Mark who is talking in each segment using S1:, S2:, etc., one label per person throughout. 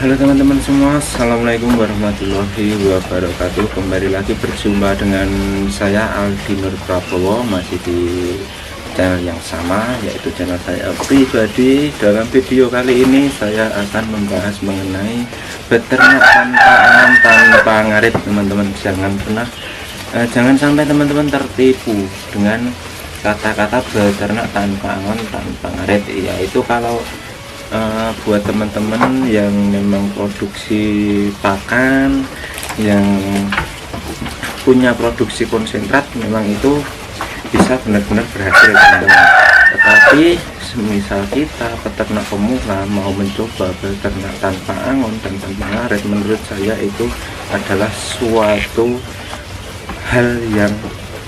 S1: Halo teman-teman semua, assalamualaikum warahmatullahi wabarakatuh. Kembali lagi berjumpa dengan saya Aldi Nur Prabowo, masih di channel yang sama, yaitu channel saya pribadi. Dalam video kali ini saya akan membahas mengenai beternak tanpa angon tanpa ngarit. Teman-teman jangan sampai teman-teman tertipu dengan kata-kata beternak tanpa angon tanpa ngarit. Yaitu kalau buat teman-teman yang memang produksi pakan, yang punya produksi konsentrat, memang itu bisa benar-benar berhasil teman-teman. Tetapi semisal kita peternak pemula mau mencoba beternak tanpa angon dan tanpa ngarit, menurut saya itu adalah suatu hal yang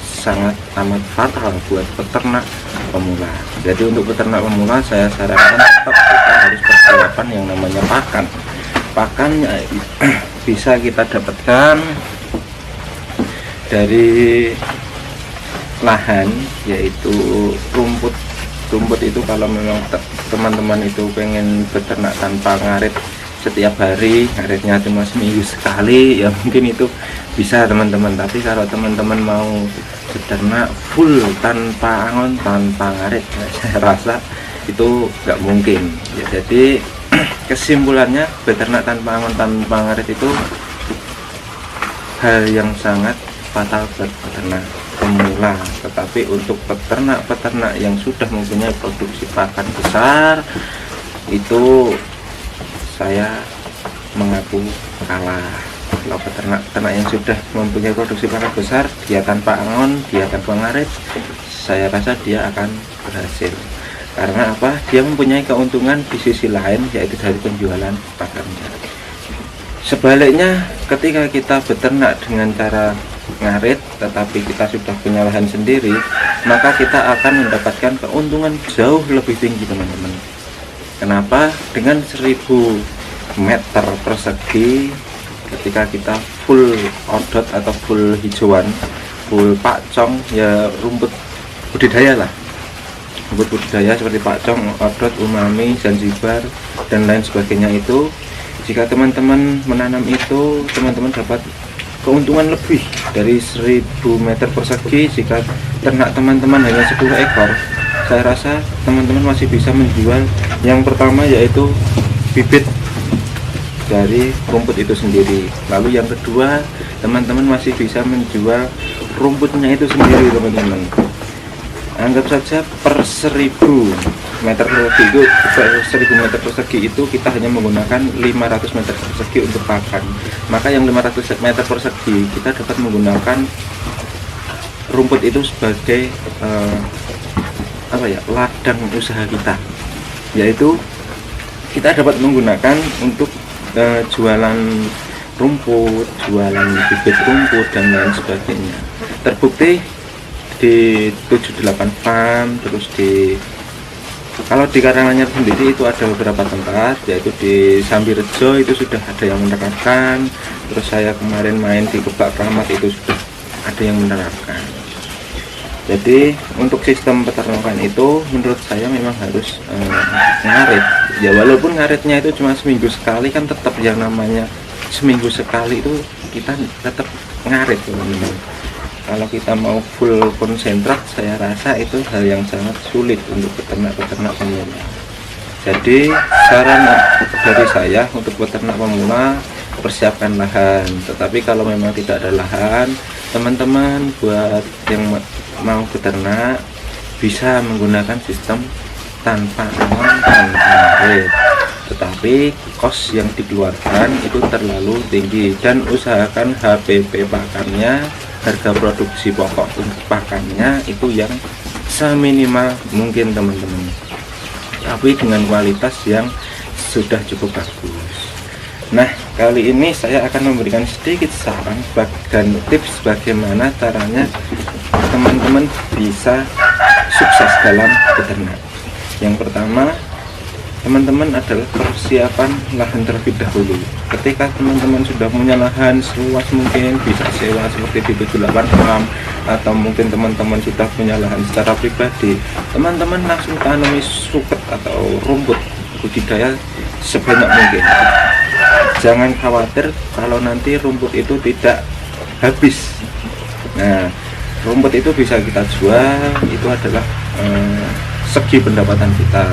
S1: sangat amat fatal buat peternak pemula. Jadi untuk peternak pemula saya sarankan tetap kita harus persiapan yang namanya pakan. Pakannya bisa kita dapatkan dari lahan, yaitu rumput. Rumput itu kalau memang teman-teman itu pengen beternak tanpa ngarit setiap hari, ngaritnya cuma seminggu sekali, ya mungkin itu bisa teman-teman. Tapi kalau teman-teman mau beternak full tanpa angon tanpa ngarit, saya rasa itu nggak mungkin ya. Jadi kesimpulannya, beternak tanpa angon tanpa ngarit itu hal yang sangat fatal buat peternak pemula. Tetapi untuk peternak-peternak yang sudah mempunyai produksi pakan besar, itu saya mengaku kalah. Kalau peternak yang sudah mempunyai produksi pakan besar, dia tanpa angon, dia tanpa ngarit, saya rasa dia akan berhasil. Karena apa? Dia mempunyai keuntungan di sisi lain, yaitu dari penjualan pakannya. Sebaliknya, ketika kita beternak dengan cara ngarit, tetapi kita sudah punya lahan sendiri, maka kita akan mendapatkan keuntungan jauh lebih tinggi teman-teman. Kenapa? Dengan 1000 meter persegi, ketika kita full odot atau full hijauan, full pakcong, ya rumput budidaya lah, rumput budidaya seperti pakcong, odot, umami, zanzibar dan lain sebagainya, itu jika teman-teman menanam itu, teman-teman dapat keuntungan lebih dari 1000 meter persegi. Jika ternak teman-teman hanya 10 ekor, saya rasa teman-teman masih bisa menjual yang pertama, yaitu bibit dari rumput itu sendiri. Lalu yang kedua, teman-teman masih bisa menjual rumputnya itu sendiri teman-teman. Anggap saja per 1000 meter persegi itu, 1000 meter persegi itu kita hanya menggunakan 500 meter persegi untuk pakan. Maka yang 500 meter persegi kita dapat menggunakan rumput itu sebagai ladang usaha kita, yaitu kita dapat menggunakan untuk jualan rumput, jualan bibit rumput dan lain sebagainya. Terbukti di 78 farm, terus kalau di Karanganyar sendiri itu ada beberapa tempat, yaitu di Sambirejo itu sudah ada yang menerapkan. Terus saya kemarin main di Kebak Kramat itu sudah ada yang menerapkan. Jadi untuk sistem peternakan itu menurut saya memang harus ngarit. Ya walaupun ngaritnya itu cuma seminggu sekali, kan tetap yang namanya seminggu sekali itu kita tetap ngarit teman-teman. Kalau kita mau full konsentrat, saya rasa itu hal yang sangat sulit untuk peternak-peternak pemula. Jadi saran dari saya untuk peternak pemula, persiapkan lahan. Tetapi kalau memang tidak ada lahan, teman-teman buat yang mau beternak bisa menggunakan sistem tanpa angon tanpa ngarit. Tetapi kos yang dikeluarkan itu terlalu tinggi, dan usahakan HPP pakannya, harga produksi pokok untuk pakannya itu yang seminimal mungkin teman-teman, tapi dengan kualitas yang sudah cukup bagus. Nah, kali ini saya akan memberikan sedikit saran dan tips bagaimana caranya teman-teman bisa sukses dalam beternak. Yang pertama, teman-teman adalah persiapan lahan terlebih dahulu. Ketika teman-teman sudah punya lahan seluas mungkin, bisa sewa seperti di 78 farm, atau mungkin teman-teman sudah punya lahan secara pribadi, teman-teman langsung tanami suket atau rumput budidaya sebanyak mungkin. jangan khawatir kalau nanti rumput itu tidak habis. Nah, rumput itu bisa kita jual, itu adalah segi pendapatan kita.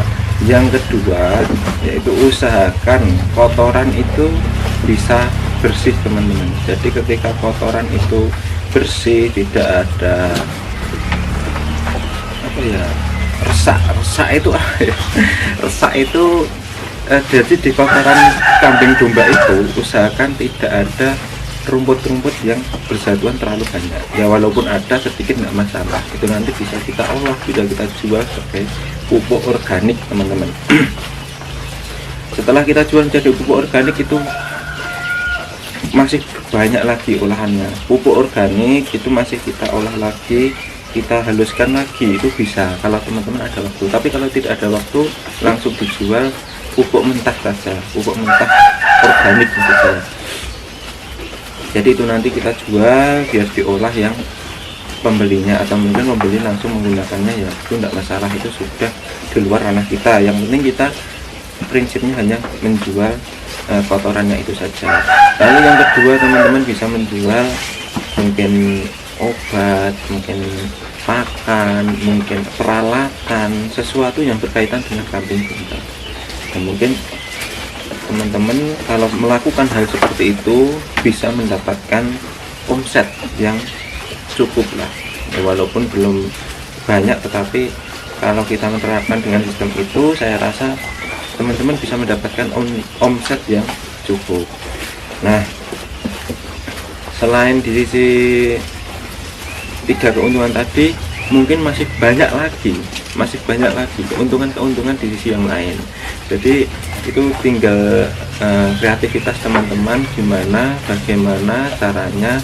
S1: Yang kedua yaitu usahakan kotoran itu bisa bersih teman-teman. Jadi ketika kotoran itu bersih, tidak ada apa ya, resak itu resak itu jadi di kotoran kambing domba itu usahakan tidak ada rumput-rumput yang bersatuan terlalu banyak. Ya walaupun ada sedikit nggak masalah, itu nanti bisa kita olah, bisa kita jual sebagai pupuk organik teman-teman. Setelah kita jual jadi pupuk organik itu masih banyak lagi olahannya. Pupuk organik itu masih kita olah lagi, kita haluskan lagi, itu bisa kalau teman-teman ada waktu. Tapi kalau tidak ada waktu, langsung dijual pupuk mentah saja, pupuk mentah organik saja. Jadi itu nanti kita jual biar diolah yang pembelinya, atau mungkin pembeli langsung menggunakannya, ya itu tidak masalah, itu sudah di luar ranah kita. Yang penting kita prinsipnya hanya menjual kotorannya itu saja. Lalu yang kedua, teman-teman bisa menjual mungkin obat, mungkin pakan, mungkin peralatan, sesuatu yang berkaitan dengan kambing domba. Dan mungkin teman-teman kalau melakukan hal seperti itu bisa mendapatkan omset yang cukup lah, ya, walaupun belum banyak, tetapi kalau kita menerapkan dengan sistem itu, saya rasa teman-teman bisa mendapatkan omset yang cukup. Nah, selain di sisi 3 keuntungan tadi, mungkin masih banyak lagi keuntungan-keuntungan di sisi yang lain. Jadi itu tinggal kreativitas teman-teman, bagaimana caranya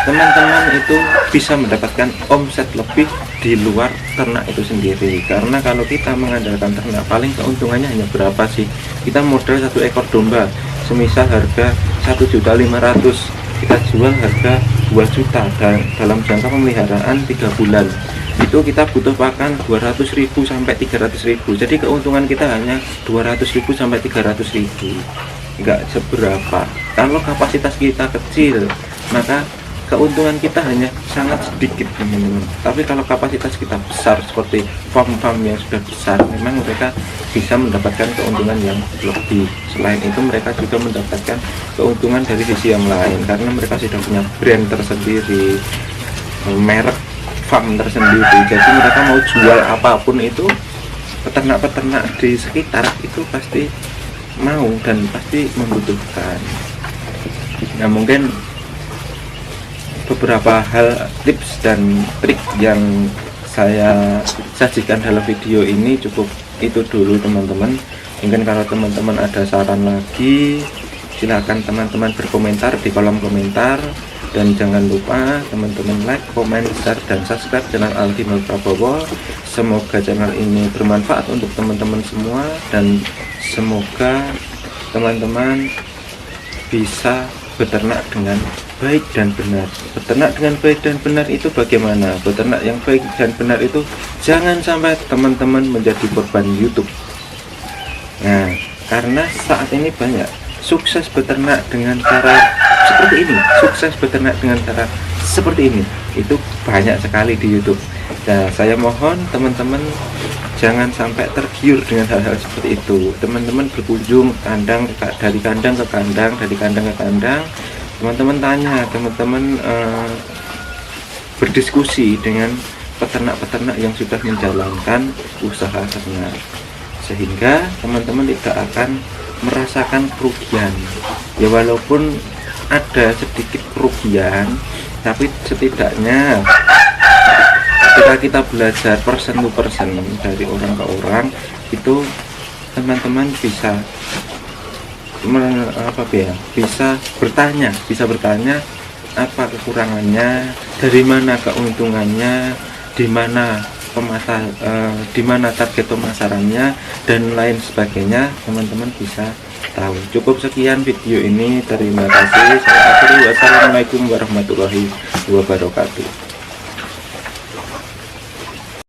S1: teman-teman itu bisa mendapatkan omset lebih di luar ternak itu sendiri. Karena kalau kita mengandalkan ternak, paling keuntungannya hanya berapa sih? Kita modal 1 ekor domba, semisal harga 1.500.000, kita jual harga 2 juta dalam jangka pemeliharaan 3 bulan. Itu kita butuh pakan 200.000 sampai 300.000. Jadi keuntungan kita hanya 200.000 sampai 300.000. Enggak seberapa. Kalau kapasitas kita kecil, maka keuntungan kita hanya sangat sedikit, teman-teman. Tapi kalau kapasitas kita besar seperti farm-farm yang sudah besar, memang mereka bisa mendapatkan keuntungan yang lebih. Selain itu, mereka juga mendapatkan keuntungan dari sisi yang lain, karena mereka sudah punya brand tersendiri, merek farm tersendiri. Jadi mereka mau jual apapun itu, peternak-peternak di sekitar itu pasti mau dan pasti membutuhkan. Nah, mungkin beberapa hal, tips dan trik yang saya sajikan dalam video ini cukup itu dulu, teman-teman. Mungkin kalau teman-teman ada saran lagi, silakan teman-teman berkomentar di kolom komentar. Dan jangan lupa teman-teman like, komen, share, dan subscribe channel Aldi Nur Prabowo. Semoga channel ini bermanfaat untuk teman-teman semua, dan semoga teman-teman bisa beternak dengan baik dan benar. Beternak dengan baik dan benar itu bagaimana? Beternak yang baik dan benar itu jangan sampai teman-teman menjadi korban YouTube. Nah, karena saat ini banyak sukses beternak dengan cara seperti ini, sukses beternak dengan cara seperti ini, itu banyak sekali di YouTube. Nah, saya mohon teman-teman jangan sampai tergiur dengan hal-hal seperti itu. Teman-teman berkunjung kandang, dari kandang ke kandang, dari kandang ke kandang, teman-teman tanya, teman-teman berdiskusi dengan peternak-peternak yang sudah menjalankan usaha ternak, sehingga teman-teman tidak akan merasakan kerugian. Ya walaupun ada sedikit kerugian, tapi setidaknya ketika kita belajar persen to persen dari orang ke orang, itu teman-teman bisa bisa bertanya apa kekurangannya, dari mana keuntungannya, di mana target pemasarannya, dan lain sebagainya. Teman-teman bisa tahu. Cukup sekian video ini, terima kasih. Saya akhiri, wassalamualaikum warahmatullahi wabarakatuh.